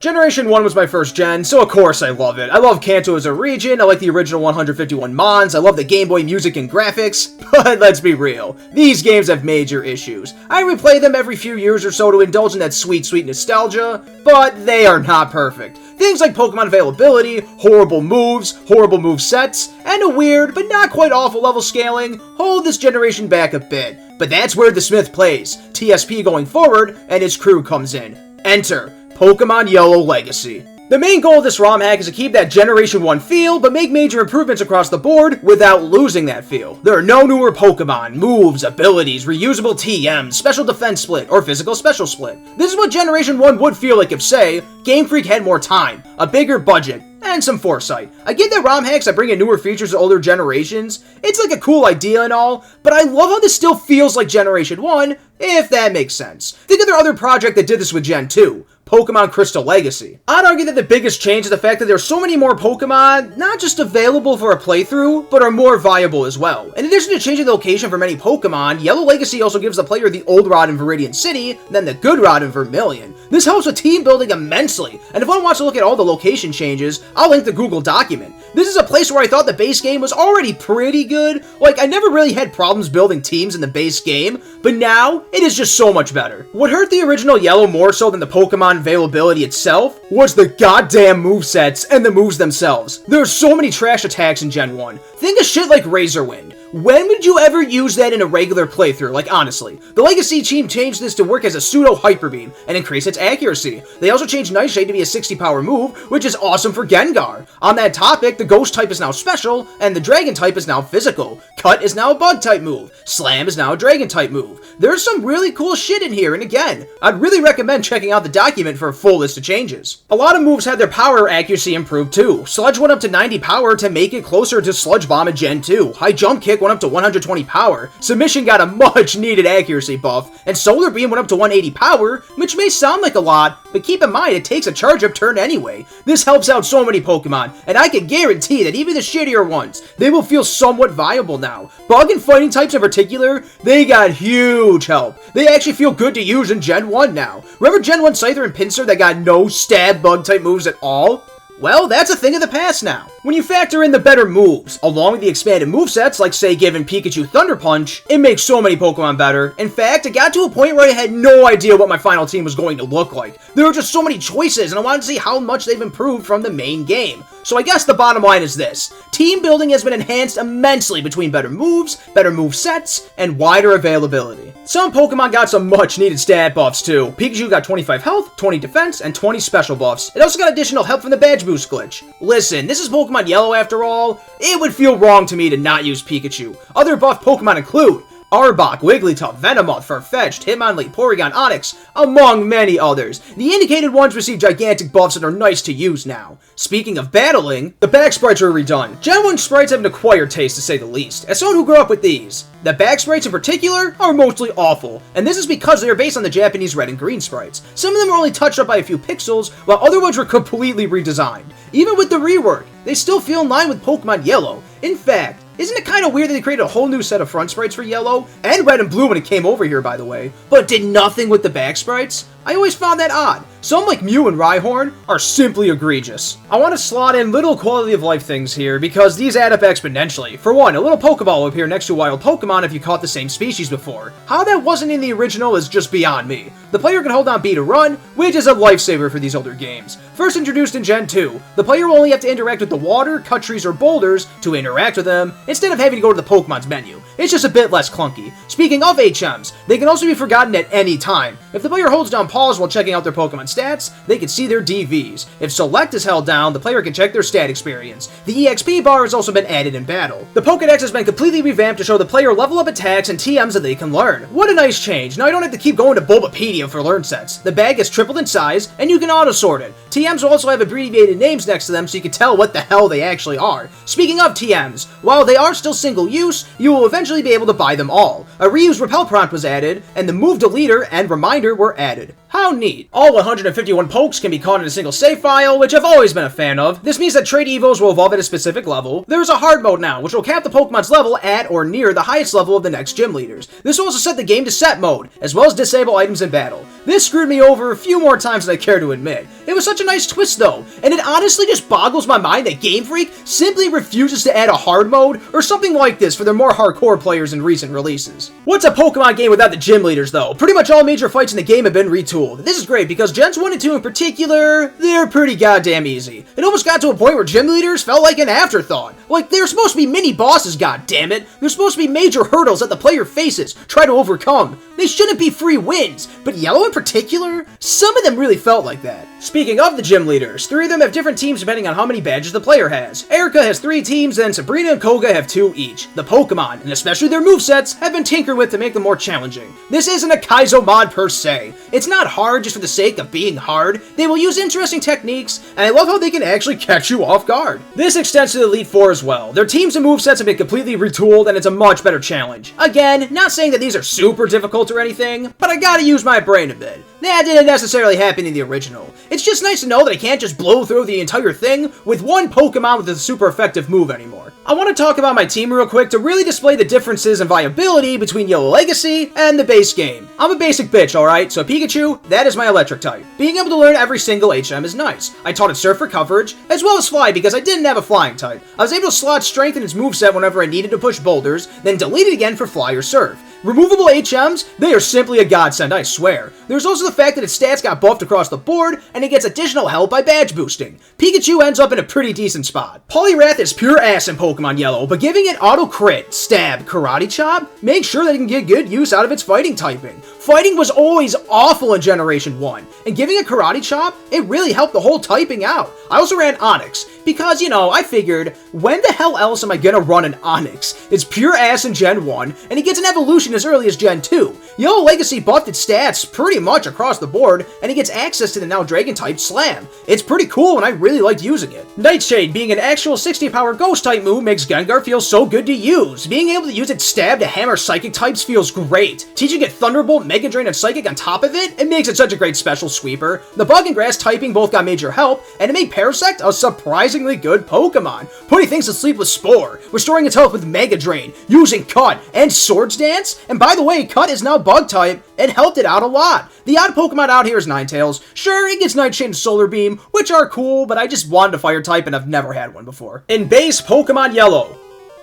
Generation 1 was my first gen, so of course I love it. I love Kanto as a region, I like the original 151 Mons, I love the Game Boy music and graphics, but let's be real, these games have major issues. I replay them every few years or so to indulge in that sweet nostalgia, but they are not perfect. Things like Pokemon availability, horrible moves, horrible move sets, and a weird but not quite awful level scaling hold this generation back a bit. But that's where the Smith plays, TSP going forward, and his crew comes in. Enter Pokemon Yellow Legacy. The main goal of this ROM hack is to keep that Generation 1 feel, but make major improvements across the board without losing that feel. There are no newer Pokemon, moves, abilities, reusable TMs, special defense split, or physical special split. This is what Generation 1 would feel like if, say, Game Freak had more time, a bigger budget, and some foresight. I get that ROM hacks that bring in newer features to older generations. It's like a cool idea and all, but I love how this still feels like Generation 1, if that makes sense. Think of their other project that did this with Gen 2. Pokemon Crystal Legacy. I'd argue that the biggest change is the fact that there are so many more Pokemon, not just available for a playthrough, but are more viable as well. In addition to changing the location for many Pokemon, Yellow Legacy also gives the player the old route in Viridian City, then the good route in Vermillion. This helps with team building immensely, and if one wants to look at all the location changes, I'll link the Google document. This is a place where I thought the base game was already pretty good. Like, I never really had problems building teams in the base game, but now, it is just so much better. What hurt the original Yellow more so than the Pokemon availability itself was the goddamn movesets and the moves themselves. There are so many trash attacks in Gen 1. Think of shit like Razor Wind. When would you ever use that in a regular playthrough? Like, honestly. The Legacy team changed this to work as a pseudo Hyper Beam and increase its accuracy. They also changed Nightshade to be a 60 power move, which is awesome for Gengar. On that topic, the Ghost type is now special, and the Dragon type is now physical. Cut is now a Bug type move. Slam is now a Dragon type move. There's some really cool shit in here, and again, I'd really recommend checking out the document for a full list of changes. A lot of moves had their power accuracy improved too. Sludge went up to 90 power to make it closer to Sludge Bomb in Gen 2. High Jump Kick went up to 120 power. Submission got a much needed accuracy buff, and Solar Beam went up to 180 power, which may sound like a lot, but keep in mind it takes a charge up turn anyway. This helps out so many Pokemon, and I can guarantee that even the shittier ones, they will feel somewhat viable now. Bug and fighting types in particular, they got huge help. They actually feel good to use in Gen 1 now. Remember Gen 1 Scyther and Pinsir that got no stab bug type moves at all? Well, that's a thing of the past now. When you factor in the better moves, along with the expanded movesets, like say giving Pikachu Thunder Punch, it makes so many Pokemon better. In fact, it got to a point where I had no idea what my final team was going to look like. There were just so many choices, and I wanted to see how much they've improved from the main game. So I guess the bottom line is this. Team building has been enhanced immensely between better moves, better movesets, and wider availability. Some Pokemon got some much needed stat buffs too. Pikachu got 25 health, 20 defense, and 20 special buffs. It also got additional help from the badge boost glitch. Listen, this is Pokemon Yellow after all. It would feel wrong to me to not use Pikachu. Other buff Pokemon include Arbok, Wigglytuff, Venomoth, Farfetch'd, Hitmonlee, Porygon, Onix, among many others. The indicated ones receive gigantic buffs and are nice to use now. Speaking of battling, the Backsprites are redone. Gen 1 sprites have an acquired taste to say the least, as someone who grew up with these. The Backsprites in particular are mostly awful, and this is because they are based on the Japanese red and green sprites. Some of them were only touched up by a few pixels, while other ones were completely redesigned. Even with the rework, they still feel in line with Pokemon Yellow. In fact, isn't it kind of weird that they created a whole new set of front sprites for Yellow, and Red and Blue when it came over here by the way, but did nothing with the back sprites? I always found that odd. Some like Mew and Rhyhorn are simply egregious. I want to slot in little quality of life things here because these add up exponentially. For one, a little Pokeball will appear next to a wild Pokemon if you caught the same species before. How that wasn't in the original is just beyond me. The player can hold down B to run, which is a lifesaver for these older games. First introduced in Gen 2, the player will only have to interact with the water, cut trees, or boulders to interact with them, instead of having to go to the Pokemon's menu. It's just a bit less clunky. Speaking of HMs, they can also be forgotten at any time. If the player holds down pause while checking out their Pokemon stats, they can see their DVs. If select is held down, the player can check their stat experience. The EXP bar has also been added in battle. The Pokédex has been completely revamped to show the player level up attacks and TMs that they can learn. What a nice change. Now I don't have to keep going to Bulbapedia for learn sets. The bag has tripled in size, and you can auto-sort it. TMs will also have abbreviated names next to them so you can tell what the hell they actually are. Speaking of TMs, while they are still single use, you will eventually be able to buy them all. A reuse repel prompt was added, and the move deleter and reminder were added. How neat. All 151 pokes can be caught in a single save file, which I've always been a fan of. This means that trade evos will evolve at a specific level. There's a hard mode now, which will cap the Pokemon's level at or near the highest level of the next gym leaders. This will also set the game to set mode, as well as disable items in battle. This screwed me over a few more times than I care to admit. It was such a nice twist though, and it honestly just boggles my mind that Game Freak simply refuses to add a hard mode or something like this for their more hardcore players in recent releases. What's a Pokemon game without the gym leaders though? Pretty much all major fights in the game have been retooled. This is great because Gens 1 and 2 in particular, they're pretty goddamn easy. It almost got to a point where gym leaders felt like an afterthought. Like, they're supposed to be mini bosses, goddammit. They're supposed to be major hurdles that the player faces, try to overcome. They shouldn't be free wins, but Yellow in particular, some of them really felt like that. Speaking of the gym leaders, 3 of them have different teams depending on how many badges the player has. Erica has 3 teams, and Sabrina and Koga have 2 each. The Pokemon, and especially their movesets, have been tinkered with to make them more challenging. This isn't a Kaizo mod per se. It's not hard just for the sake of being hard. They will use interesting techniques, and I love how they can actually catch you off guard. This extends to the Elite Four as well. Their teams and movesets have been completely retooled, and it's a much better challenge. Again, not saying that these are super difficult or anything, but I gotta use my brain a bit. That didn't necessarily happen in the original. It's just nice to know that I can't just blow through the entire thing with one Pokemon with a super effective move anymore. I want to talk about my team real quick to really display the differences in viability between Yellow Legacy and the base game. I'm a basic bitch, alright? So Pikachu, that is my electric type. Being able to learn every single HM is nice. I taught it Surf for coverage, as well as Fly because I didn't have a flying type. I was able to slot Strength in its moveset whenever I needed to push boulders, then delete it again for Fly or Surf. Removable HMs, they are simply a godsend, I swear. There's also the fact that its stats got buffed across the board, and it gets additional help by badge boosting. Pikachu ends up in a pretty decent spot. Poliwrath is pure ass in Pokemon Yellow, but giving it auto crit, stab, karate chop, make sure that it can get good use out of its fighting typing. Fighting was always awful in Generation 1, and giving it karate chop, it really helped the whole typing out. I also ran Onix, because, you know, I figured, when the hell else am I gonna run an Onix? It's pure ass in Gen 1, and it gets an evolution as early as Gen 2. Yellow Legacy buffed its stats pretty much across the board, and it gets access to the now Dragon-type Slam. It's pretty cool, and I really liked using it. Nightshade, being an actual 60-power Ghost-type move, makes Gengar feel so good to use. Being able to use its stab to hammer Psychic types feels great. Teaching it Thunderbolt, Mega Drain, and Psychic on top of it, it makes it such a great special sweeper. The Bug and Grass typing both got major help, and it made Parasect a surprisingly good Pokemon. Putting things to sleep with Spore, restoring its health with Mega Drain, using Cut, and Swords Dance. And by the way, Cut is now Bug type, and helped it out a lot. The odd Pokemon out here is Ninetales. Sure, it gets Nightshade and Solar Beam, which are cool, but I just wanted a Fire type and I've never had one before. In base Pokemon Yellow,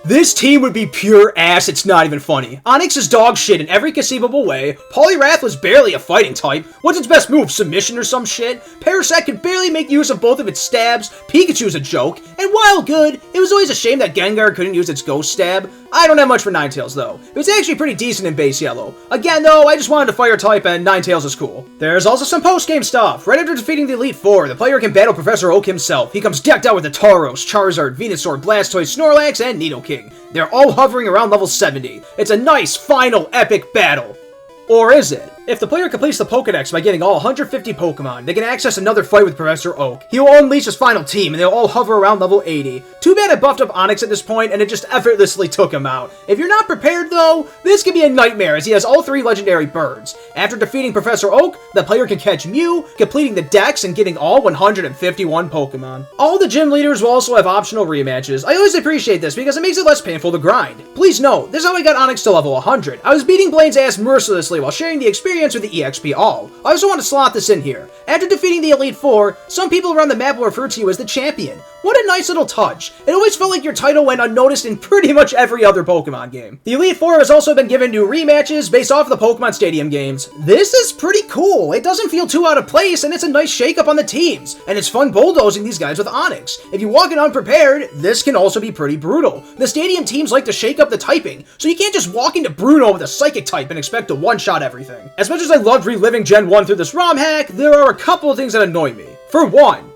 this team would be pure ass, it's not even funny. Onix is dog shit in every conceivable way. Poliwrath was barely a fighting type. What's its best move, submission or some shit? Parasect could barely make use of both of its stabs. Pikachu's a joke. And while good, it was always a shame that Gengar couldn't use its ghost stab. I don't have much for Ninetales though. It was actually pretty decent in base Yellow. Again though, I just wanted a fire type and Ninetales is cool. There's also some post-game stuff. Right after defeating the Elite Four, the player can battle Professor Oak himself. He comes decked out with the Tauros, Charizard, Venusaur, Blastoise, Snorlax, and Nidoking. They're all hovering around level 70. It's a nice, final, epic battle. Or is it? If the player completes the Pokédex by getting all 150 Pokemon, they can access another fight with Professor Oak. He will unleash his final team, and they'll all hover around level 80. Too bad I buffed up Onix at this point, and it just effortlessly took him out. If you're not prepared, though, this can be a nightmare, as he has all 3 legendary birds. After defeating Professor Oak, the player can catch Mew, completing the Dex and getting all 151 Pokemon. All the gym leaders will also have optional rematches. I always appreciate this, because it makes it less painful to grind. Please note, this is how I got Onix to level 100. I was beating Blaine's ass mercilessly while sharing the experience with the EXP all. I also want to slot this in here. After defeating the Elite Four, some people around the map will refer to you as the champion. What a nice little touch. It always felt like your title went unnoticed in pretty much every other Pokemon game. The Elite Four has also been given new rematches based off of the Pokemon Stadium games. This is pretty cool. It doesn't feel too out of place, and it's a nice shake-up on the teams. And it's fun bulldozing these guys with Onix. If you walk in unprepared, this can also be pretty brutal. The Stadium teams like to shake up the typing, so you can't just walk into Bruno with a Psychic type and expect to one-shot everything. As much as I loved reliving Gen 1 through this ROM hack, there are a couple of things that annoy me. For one,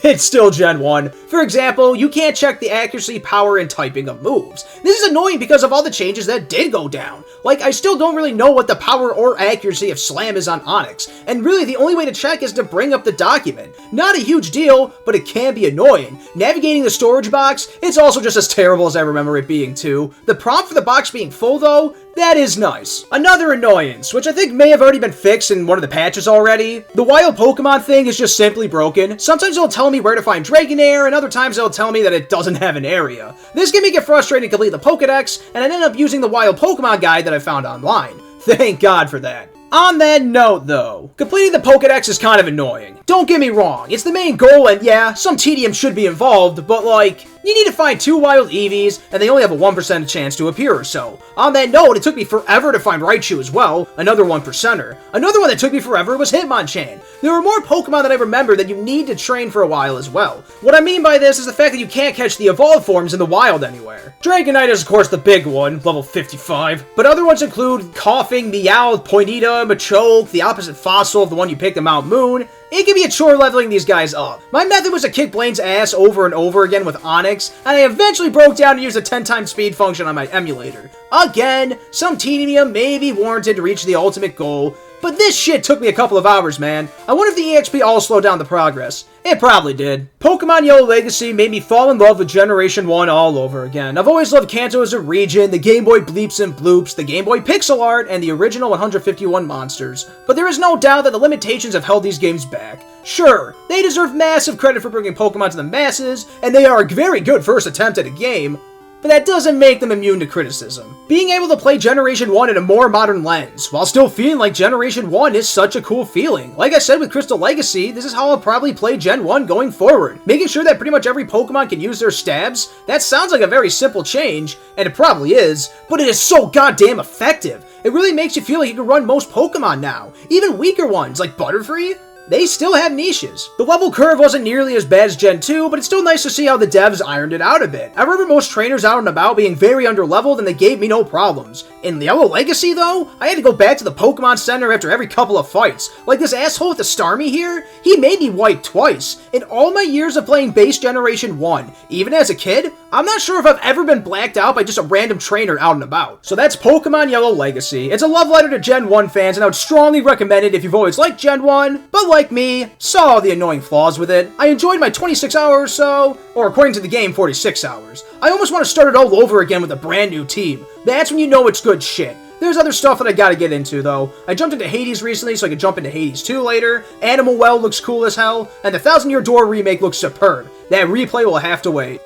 it's still Gen 1. For example, you can't check the accuracy, power, and typing of moves. This is annoying because of all the changes that did go down. Like, I still don't really know what the power or accuracy of Slam is on Onix, and really the only way to check is to bring up the document. Not a huge deal, but it can be annoying. Navigating the storage box, it's also just as terrible as I remember it being too. The prompt for the box being full though, That is nice. Another annoyance, which I think may have already been fixed in one of the patches already. The wild Pokemon thing is just simply broken. Sometimes it'll tell me where to find Dragonair, and other times it'll tell me that it doesn't have an area. This can make it frustrating to complete the Pokedex, and I ended up using the wild Pokemon guide that I found online. Thank God for that. On that note, though, completing the Pokedex is kind of annoying. Don't get me wrong, it's the main goal, and yeah, some tedium should be involved, but like, you need to find 2 wild Eevees, and they only have a 1% chance to appear or so. On that note, it took me forever to find Raichu as well, another 1%er. Another one that took me forever was Hitmonchan. There are more Pokemon than I remember that you need to train for a while as well. What I mean by this is the fact that you can't catch the evolved forms in the wild anywhere. Dragonite is of course the big one, level 55, but other ones include Coughing, Meowth, Ponyta, Machoke, the opposite fossil of the one you picked at Mount Moon. It can be a chore leveling these guys up. My method was to kick Blaine's ass over and over again with Onix, and I eventually broke down to use the 10x speed function on my emulator. Again, some tedium may be warranted to reach the ultimate goal, but this shit took me a couple of hours, man. I wonder if the EXP all slowed down the progress. It probably did. Pokemon Yellow Legacy made me fall in love with Generation 1 all over again. I've always loved Kanto as a region, the Game Boy bleeps and bloops, the Game Boy pixel art, and the original 151 monsters. But there is no doubt that the limitations have held these games back. Sure, they deserve massive credit for bringing Pokemon to the masses, and they are a very good first attempt at a game, but that doesn't make them immune to criticism. Being able to play Generation 1 in a more modern lens, while still feeling like Generation 1 is such a cool feeling. Like I said with Crystal Legacy, this is how I'll probably play Gen 1 going forward. Making sure that pretty much every Pokemon can use their stabs, that sounds like a very simple change, and it probably is, but it is so goddamn effective. It really makes you feel like you can run most Pokemon now, even weaker ones like Butterfree. They still have niches. The level curve wasn't nearly as bad as Gen 2, but it's still nice to see how the devs ironed it out a bit. I remember most trainers out and about being very underleveled and they gave me no problems. In Yellow Legacy though, I had to go back to the Pokemon Center after every couple of fights. Like this asshole with the Starmie here, he made me wipe twice. In all my years of playing base Generation 1, even as a kid, I'm not sure if I've ever been blacked out by just a random trainer out and about. So that's Pokemon Yellow Legacy. It's a love letter to Gen 1 fans and I would strongly recommend it if you've always liked Gen 1, but like me, saw all the annoying flaws with it. I enjoyed my 26 hours or so, or according to the game, 46 hours. I almost want to start it all over again with a brand new team. That's when you know it's good shit. There's other stuff that I gotta get into though. I jumped into Hades recently so I could jump into Hades 2 later. Animal Well looks cool as hell, and the 1000 Year Door remake looks superb. That replay will have to wait.